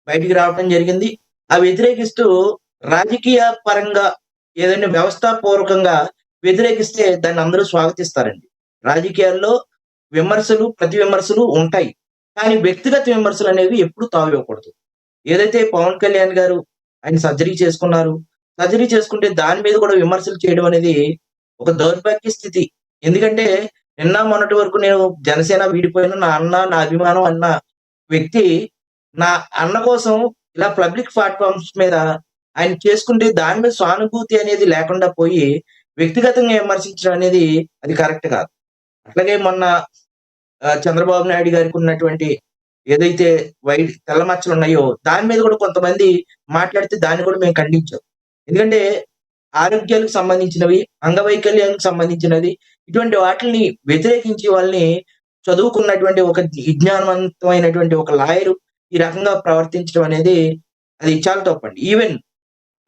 బయటికి రావటం జరిగింది. వ్యతిరేకిస్తూ రాజకీయ పరంగా ఏదైనా వ్యవస్థాపూర్వకంగా వ్యతిరేకిస్తే దాన్ని అందరూ స్వాగతిస్తారండి. రాజకీయాల్లో విమర్శలు, ప్రతి విమర్శలు ఉంటాయి. కానీ వ్యక్తిగత విమర్శలనేవి ఎప్పుడు తావివ్వకూడదు. ఏదైతే పవన్ కళ్యాణ్ గారు ఆయన సర్జరీ చేసుకున్నారు. సర్జరీ చేసుకుంటే దాని మీద కూడా విమర్శలు చేయడం అనేది ఒక దౌర్భాగ్య స్థితి. ఎందుకంటే నిన్న మొన్నటి వరకు నేను జనసేన వీడిపోయిన నా అన్న, నా అభిమానం అన్న వ్యక్తి నా అన్న కోసం ఇలా పబ్లిక్ ప్లాట్‌ఫార్మ్స్ మీద ఆయన చేసుకుంటే దాని మీద సానుభూతి అనేది లేకుండా పోయి వ్యక్తిగతంగా విమర్శించడం అనేది అది కరెక్ట్ కాదు. అట్లాగే మొన్న చంద్రబాబు నాయుడు గారికున్నటువంటి ఏదైతే తెల్ల మచ్చలున్నాయో, దాని మీద కూడా కొంతమంది మాట్లాడితే దాన్ని కూడా మేము ఖండించాం. ఎందుకంటే ఆరోగ్యాలకు సంబంధించినవి, అంగవైకల్యాలకు సంబంధించినది, ఇటువంటి వాటిల్ని వ్యతిరేకించి వాళ్ళని చదువుకున్నటువంటి ఒక విజ్ఞానవంతమైనటువంటి ఒక లాయరు ఈ రకంగా ప్రవర్తించడం అనేది అది చాలా తప్పండి. ఈవెన్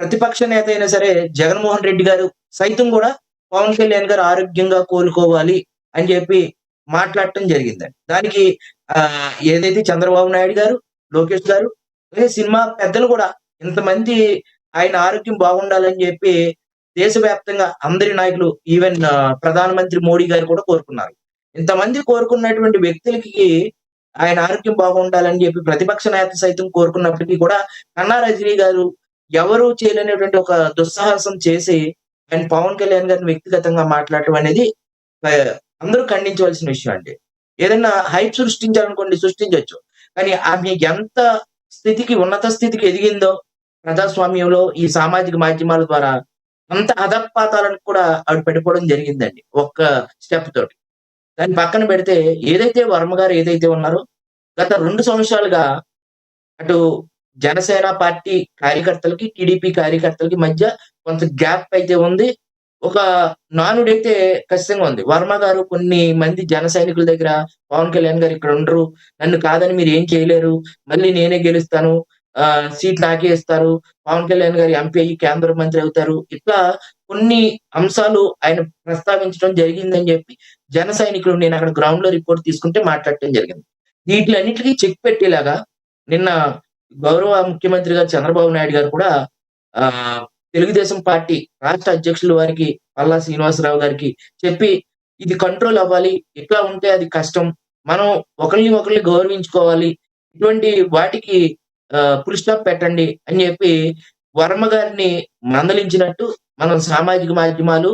ప్రతిపక్ష నేత అయినా సరే జగన్మోహన్ రెడ్డి గారు సైతం కూడా పవన్ కళ్యాణ్ గారు ఆరోగ్యంగా కోలుకోవాలి అని చెప్పి మాట్లాడటం జరిగిందండి. దానికి ఏదైతే చంద్రబాబు నాయుడు గారు, లోకేష్ గారు, అలాగే సినిమా పెద్దలు కూడా ఇంతమంది ఆయన ఆరోగ్యం బాగుండాలని చెప్పి దేశవ్యాప్తంగా అందరి నాయకులు ఈవెన్ ప్రధానమంత్రి మోడీ గారు కూడా కోరుకున్నారు. ఇంతమంది కోరుకున్నటువంటి వ్యక్తులకి ఆయన ఆరోగ్యం బాగుండాలని చెప్పి ప్రతిపక్ష నేత సైతం కోరుకున్నప్పటికీ కూడా కన్నా రజనీ గారు ఎవరు చేయలేనటువంటి ఒక దుస్సాహసం చేసి ఆయన పవన్ కళ్యాణ్ గారిని వ్యక్తిగతంగా మాట్లాడటం అనేది అందరూ ఖండించవలసిన విషయం అండి. ఏదన్నా హైప్ సృష్టించాలనుకోండి సృష్టించొచ్చు. కానీ ఆమె ఎంత ఉన్నత స్థితికి ఎదిగిందో ప్రజాస్వామ్యంలో ఈ సామాజిక మాధ్యమాల ద్వారా అంత అధపాతాలను కూడా ఆవిడ పడిపోవడం జరిగిందండి. ఒక్క స్టెప్ తోటి. దాన్ని పక్కన పెడితే ఏదైతే వర్మ గారు ఏదైతే ఉన్నారో గత 2 సంవత్సరాలుగా అటు జనసేన పార్టీ కార్యకర్తలకి, టీడీపీ కార్యకర్తలకి మధ్య కొంత గ్యాప్ అయితే ఉంది. ఒక నానుడైతే ఖచ్చితంగా ఉంది. వర్మ గారు కొన్ని మంది జన సైనికుల దగ్గర పవన్ కళ్యాణ్ గారు ఇక్కడ ఉండరు. నన్ను కాదని మీరేం చేయలేరు. మళ్ళీ నేనే గెలుస్తాను. సీట్ నాకే ఇస్తారు. పవన్ కళ్యాణ్ గారు ఎంపీ అయ్యి కేంద్ర మంత్రి అవుతారు. ఇట్లా కొన్ని అంశాలు ఆయన ప్రస్తావించడం జరిగిందని చెప్పి జన సైనికులు నేనక్కడ గ్రౌండ్‌లో రిపోర్ట్ తీసుకుంటే మాట్లాడటం జరిగింది. వీటిలన్నిటికి చెక్ పెట్టేలాగా నిన్న గౌరవ ముఖ్యమంత్రి గారు చంద్రబాబు నాయుడు గారు కూడా ఆహ్, తెలుగుదేశం పార్టీ రాష్ట్ర అధ్యక్షులు వారికి పల్లా శ్రీనివాసరావు గారికి చెప్పి, ఇది కంట్రోల్ అవ్వాలి. ఇట్లా ఉంటే అది కష్టం. మనం ఒకళ్ళని గౌరవించుకోవాలి. ఇటువంటి వాటికి ఫుల్ స్టాప్ పెట్టండి అని చెప్పి వర్మ గారిని మందలించినట్టు మనం సామాజిక మాధ్యమాలు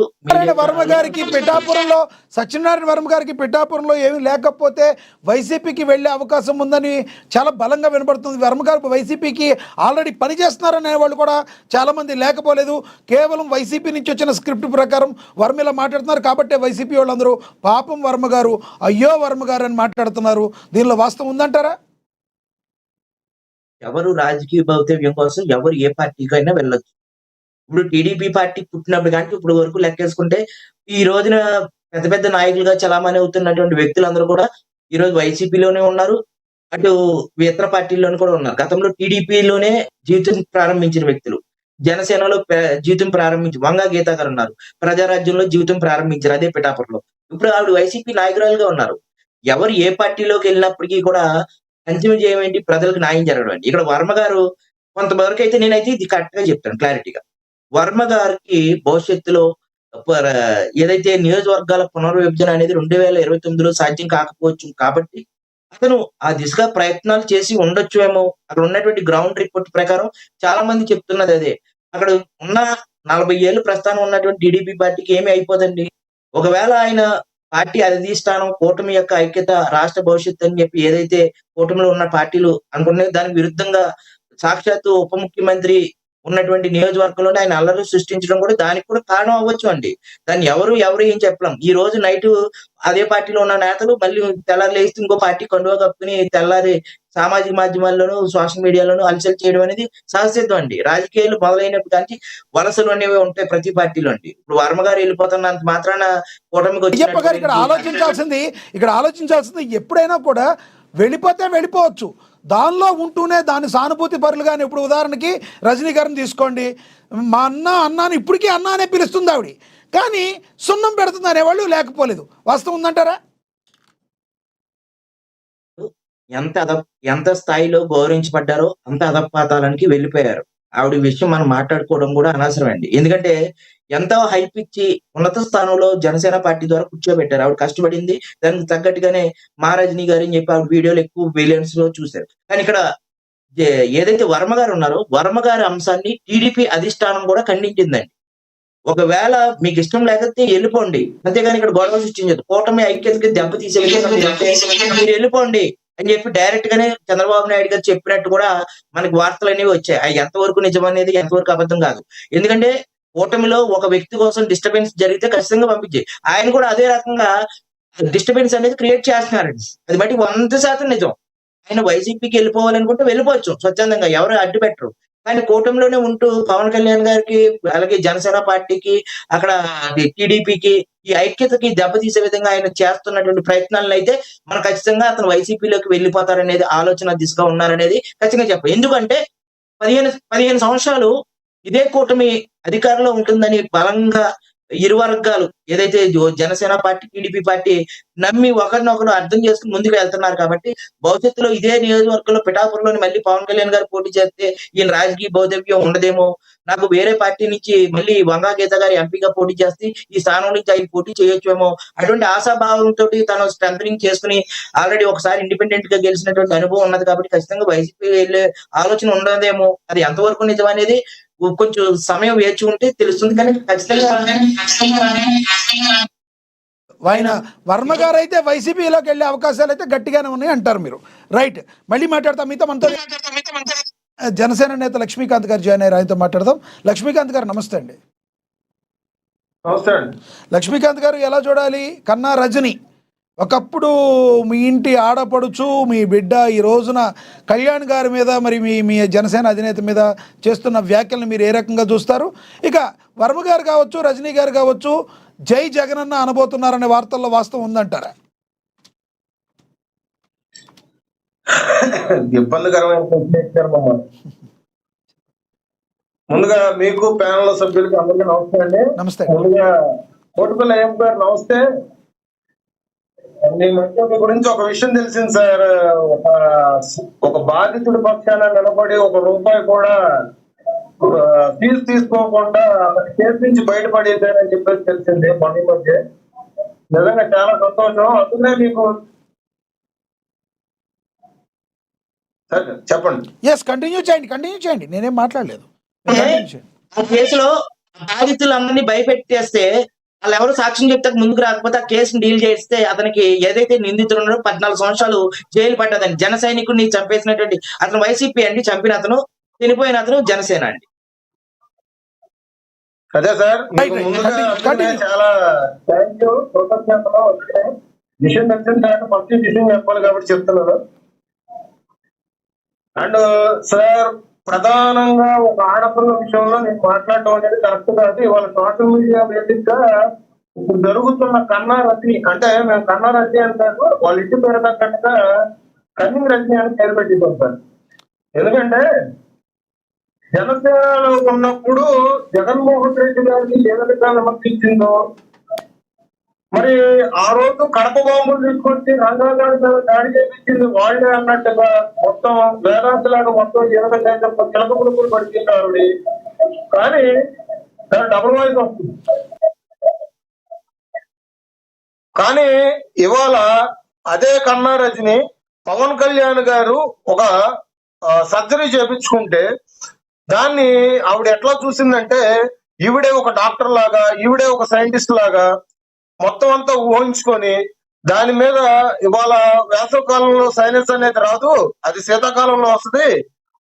వర్మ గారికి పిఠాపురంలో సత్యనారాయణ వర్మ గారికి పిఠాపురంలో ఏమీ లేకపోతే వైసీపీకి వెళ్ళే అవకాశం ఉందని చాలా బలంగా వినపడుతుంది. వర్మ గారు వైసీపీకి ఆల్రెడీ పనిచేస్తున్నారనే వాళ్ళు కూడా చాలామంది లేకపోలేదు. కేవలం వైసీపీ నుంచి వచ్చిన స్క్రిప్ట్ ప్రకారం వర్మ ఇలా మాట్లాడుతున్నారు కాబట్టి వైసీపీ వాళ్ళందరూ పాపం వర్మ గారు, అయ్యో వర్మ గారు అని మాట్లాడుతున్నారు. దీనిలో వాస్తవం ఉందంటారా? ఎవరు రాజకీయ భౌతవ్యం కోసం ఎవరు ఏ పార్టీకైనా వెళ్ళొచ్చు. ఇప్పుడు టీడీపీ పార్టీ పుట్టినప్పుడు కానీ ఇప్పుడు వరకు లెక్కేసుకుంటే ఈ రోజున పెద్ద పెద్ద నాయకులుగా చలామణి అవుతున్నటువంటి వ్యక్తులందరూ కూడా ఈరోజు వైసీపీలోనే ఉన్నారు. అటు ఇతర పార్టీల్లోనూ కూడా ఉన్నారు. గతంలో టీడీపీలోనే జీవితం ప్రారంభించిన వ్యక్తులు. జనసేనలో జీవితం ప్రారంభించి వంగా గీత గారు ఉన్నారు. ప్రజారాజ్యంలో జీవితం ప్రారంభించారు. అదే పిఠాపురంలో. ఇప్పుడు ఆవిడ వైసీపీ నాయకురాలుగా ఉన్నారు. ఎవరు ఏ పార్టీలోకి వెళ్ళినప్పటికీ కూడా అంతిమ జయం ఏంటి? ప్రజలకు న్యాయం జరగడం అండి. ఇక్కడ వర్మ గారు కొంతవరకైతే నేనైతే ఇది కరెక్ట్‌గా చెప్తాను క్లారిటీగా. వర్మ గారికి భవిష్యత్తులో పర ఏదైతే నియోజకవర్గాల పునర్విభజన అనేది 2029లో సాధ్యం కాకపోవచ్చు కాబట్టి, అతను ఆ దిశగా ప్రయత్నాలు చేసి ఉండొచ్చేమో. అక్కడ ఉన్నటువంటి గ్రౌండ్ రిపోర్ట్ ప్రకారం చాలా మంది చెప్తున్నది అదే. అక్కడ ఉన్న 40 ఏళ్లు ప్రస్థానం ఉన్నటువంటి టీడీపీ పార్టీకి ఏమి అయిపోదండి. ఒకవేళ ఆయన పార్టీ అధిష్టానం కూటమి యొక్క ఐక్యత, రాష్ట్ర భవిష్యత్తు అని చెప్పి ఏదైతే కూటమిలో ఉన్న పార్టీలు అనుకున్నాయో దానికి విరుద్ధంగా సాక్షాత్తు ఉప ముఖ్యమంత్రి ఉన్నటువంటి నియోజకవర్గంలోనే ఆయన అల్లరి సృష్టించడం కూడా దానికి కూడా కారణం అవ్వచ్చు అండి. దాన్ని ఎవరు ఏం చెప్పలేం. ఈ రోజు నైటు అదే పార్టీలో ఉన్న నేతలు మళ్ళీ తెల్లారి లేస్తే ఇంకో పార్టీ కండువా కప్పుకొని తెల్లారి సామాజిక మాధ్యమాల్లోనూ, సోషల్ మీడియాలోనూ హల్చల్ చేయడం అనేది సహజసిద్ధం అండి. రాజకీయాలు మొదలైనప్పటి నుంచి వలసలు అనేవి ఉంటాయి ప్రతి పార్టీలో అండి. ఇప్పుడు వర్మ గారు వెళ్ళిపోతున్నంత మాత్రాన కూటమికి అయ్యప్ప గారు ఇక్కడ ఆలోచించాల్సింది ఎప్పుడైనా కూడా వెళ్ళిపోతే వెళ్ళిపోవచ్చు. దానిలో ఉంటూనే దాని సానుభూతి పరులుగానే ఇప్పుడు ఉదాహరణకి రజనీ గారిని తీసుకోండి. మా అన్నాని ఇప్పటికీ అన్న అనే పిలుస్తుంది ఆవిడ, కానీ సున్నం పెడుతుంది అనేవాళ్ళు లేకపోలేదు. వాస్తవం ఉందంటారా? ఎంత ఎంత స్థాయిలో గౌరవించబడ్డారో అంత అధపాతాళానికి వెళ్ళిపోయారు. ఆవిడ విషయం మనం మాట్లాడుకోవడం కూడా అనవసరమండి. ఎందుకంటే ఎంతో హైప్ ఇచ్చి ఉన్నత స్థానంలో జనసేన పార్టీ ద్వారా కూర్చోబెట్టారు. ఆవిడ కష్టపడింది. దానికి తగ్గట్టుగానే 'మా రజనీ' గారని చెప్పి ఆవిడ వీడియోలు ఎక్కువ బిలియన్స్‌లో చూసారు. కానీ ఇక్కడ ఏ ఏదైతే వర్మ గారు ఉన్నారో, వర్మ గారి అంశాన్ని టీడీపీ అధిష్టానం కూడా ఖండించిందండి. ఒకవేళ మీకిష్టం లేకపోతే ఎళ్ళిపోండి. అంతేగాని ఇక్కడ గొడవ సృష్టించొద్దు. కూటమి ఐక్యతకి దెబ్బతీసే విధంగా మీరుంటే మీరెళ్ళిపోండి అని చెప్పి డైరెక్ట్ గానే చంద్రబాబు నాయుడు గారు చెప్పినట్టు కూడా మనకి వార్తలనేవి వచ్చాయి. అయి ఎంతవరకు నిజమనేది, ఎంతవరకు అబద్ధం కాదు. ఎందుకంటే కూటమిలో ఒక వ్యక్తి కోసం డిస్టర్బెన్స్ జరిగితే ఖచ్చితంగా పంపించేయి. ఆయన కూడా అదే రకంగా డిస్టర్బెన్స్ అనేది క్రియేట్ చేస్తున్నారండి. అది మటికి 100% నిజం. ఆయన వైసీపీకి వెళ్ళిపోవాలనుకుంటే వెళ్ళిపోవచ్చు స్వచ్ఛందంగా. ఎవరు అడ్డు పెట్టరు. కానీ కూటమిలోనే ఉంటూ పవన్ కళ్యాణ్ గారికి, అలాగే జనసేన పార్టీకి, అక్కడ టీడీపీకి ఈ ఐక్యతకి దెబ్బతీసే విధంగా ఆయన చేస్తున్నటువంటి ప్రయత్నాలనైతే మనం ఖచ్చితంగా అతను వైసీపీలోకి వెళ్ళిపోతారనేది ఆలోచన దిశగా ఉన్నారనేది ఖచ్చితంగా చెప్పాలి. ఎందుకంటే 15 సంవత్సరాలు ఇదే కూటమి అధికారంలో ఉంటుందని బలంగా ఇరు వర్గాలు ఏదైతే జనసేన పార్టీ, టీడీపీ పార్టీ నమ్మి ఒకరినొకరు అర్థం చేసుకొని ముందుకు వెళ్తున్నారు కాబట్టి, భవిష్యత్తులో ఇదే నియోజకవర్గంలో పిఠాపురంలోని మళ్ళీ పవన్ కళ్యాణ్ గారు పోటీ చేస్తే ఈయన రాజకీయ భౌతవ్యం ఉండదేమో, నాకు వేరే పార్టీ నుంచి మళ్ళీ వంగా గీత గారు ఎంపీగా పోటీ చేస్తే ఈ స్థానం నుంచి ఆయన పోటీ చేయొచ్చేమో, అటువంటి ఆశాభావంతోటి తను స్ట్రెంథనింగ్ చేసుకొని ఆల్రెడీ ఒకసారి ఇండిపెండెంట్ గా గెలిచినటువంటి అనుభవం ఉన్నది కాబట్టి ఖచ్చితంగా వైసీపీ వెళ్ళే ఆలోచన ఉండదేమో. అది ఎంతవరకు నిజం అనేది కొంచెం సమయం వేచి ఉంటే తెలుస్తుంది. కానీ ఖచ్చితంగా ఆయన వర్మ గారు అయితే వైసీపీలోకి వెళ్ళే అవకాశాలు అయితే గట్టిగానే ఉన్నాయి అంటారు మీరు. రైట్, మళ్ళీ మాట్లాడతాం. మీతో మనతో జనసేన నేత లక్ష్మీకాంత్ గారు జాయిన్ అయ్యారు. ఆయనతో మాట్లాడదాం. లక్ష్మీకాంత్ గారు నమస్తే అండి. నమస్తే అండి. లక్ష్మీకాంత్ గారు ఎలా చూడాలి? కన్నా రజని ఒకప్పుడు మీ ఇంటి ఆడపడుచు, మీ బిడ్డ, ఈ రోజున కళ్యాణ్ గారి మీద, మరి మీ జనసేన అధినేత మీద చేస్తున్న వ్యాఖ్యలను మీరు ఏ రకంగా చూస్తారు? ఇక వర్మ గారు కావచ్చు, రజనీ గారు కావచ్చు, జై జగనన్న అనబోతున్నారనే వార్తల్లో వాస్తవం ఉందంటారా? ఇబ్బందికరమైన ప్రశ్న ఇచ్చారు మమ్మల్ని. ముందుగా మీకు ప్యానల్ సభ్యులకి అందరికీ నమస్తే అండి. నమస్తే. ముందుగా కోటిపల్లి అయ్యప్ప గారు నమస్తే. మీ మధ్య మీ గురించి ఒక విషయం తెలిసింది సార్. ఒక బాధితుడి పక్షాన నిలబడి ₹1 కూడా ఫీజు తీసుకోకుండా కేసు నుంచి బయటపడేదని చెప్పేసి తెలిసింది మొన్న మధ్య. నిజంగా చాలా సంతోషం. అందుకనే మీకు సార్ చెప్పండి. ఎస్, కంటిన్యూ చేయండి. నేనేం మాట్లాడలేదు. కంటిన్యూ చేయండి. ఆ కేసులో బాధితులందరినీ భయపెట్టేస్తే వాళ్ళెవరు సాక్ష్యం చెప్తాక ముందుకు రాకపోతే ఆ కేసుని డీల్ చేస్తే అతనికి ఏదైతే నిందితుడు ఉన్నాడో 14 సంవత్సరాలు జైలు పడ్డదండి. జన సైనికుడిని చంపేసినటువంటి అతను వైసీపీ అండి, చంపిన అతను, చనిపోయిన అతను జనసేన అండి. అదే సార్, మీకు Right. ముందుగా Continue. చాలా థ్యాంక్ యూ, కృతజ్ఞతలు. వచ్చినాయి విషయం తెలిసిన తర్వాత ఫస్ట్ విషయం చెప్పాలి కాబట్టి చెప్తున్నాను. అండ్ సార్, ప్రధానంగా ఒక ఆడపిల్ల విషయంలో నేను మాట్లాడటం అనేది కరెక్ట్ కాదు. ఇవాళ సోషల్ మీడియా వేదికగా ఇప్పుడు జరుగుతున్న కన్నా రజని, అంటే మేము కన్నా రజని అంటారు, వాళ్ళ ఇంటి పేరు తగ్గట్టుగా కన్నింగ్ రజని అని పేరు పెట్టింటాం సార్. ఎందుకంటే జనసేనలో ఉన్నప్పుడు జగన్మోహన్ రెడ్డి గారికి ఏ విధంగా విమర్శించిందో, మరి ఆ రోజు కడప బాంబులు తీసుకొచ్చి రంగాగారి మీద దాడి చేయించింది వాళ్ళే అన్నట్టుగా మొత్తం వేదాంతలాగా మొత్తం ఏ విధంగా చిలక పులుపులు పడుతున్నారు. కానీ దాని డబుల్ వాయిస్ వస్తుంది. కానీ ఇవాళ అదే కన్నా రజని పవన్ కళ్యాణ్ గారు ఒక సర్జరీ చేపించుకుంటే దాన్ని ఆవిడ ఎట్లా చూసిందంటే, ఈవిడే ఒక డాక్టర్ లాగా, ఈవిడే ఒక సైంటిస్ట్ లాగా మొత్తం అంతా ఊహించుకొని దాని మీద ఇవాళ వేసవకాలంలో సైనస్ అనేది రాదు, అది శీతాకాలంలో వస్తుంది,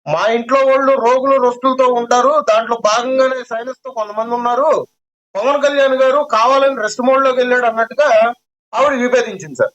మా ఇంట్లో వాళ్ళు రోగులు రొస్తులతో ఉంటారు, దాంట్లో భాగంగానే సైనస్ తో కొంతమంది ఉన్నారు, పవన్ కళ్యాణ్ గారు కావాలని రెస్ట్ మోడ్ లోకి వెళ్ళాడు అన్నట్టుగా ఆవిడ విభేదించింది సార్.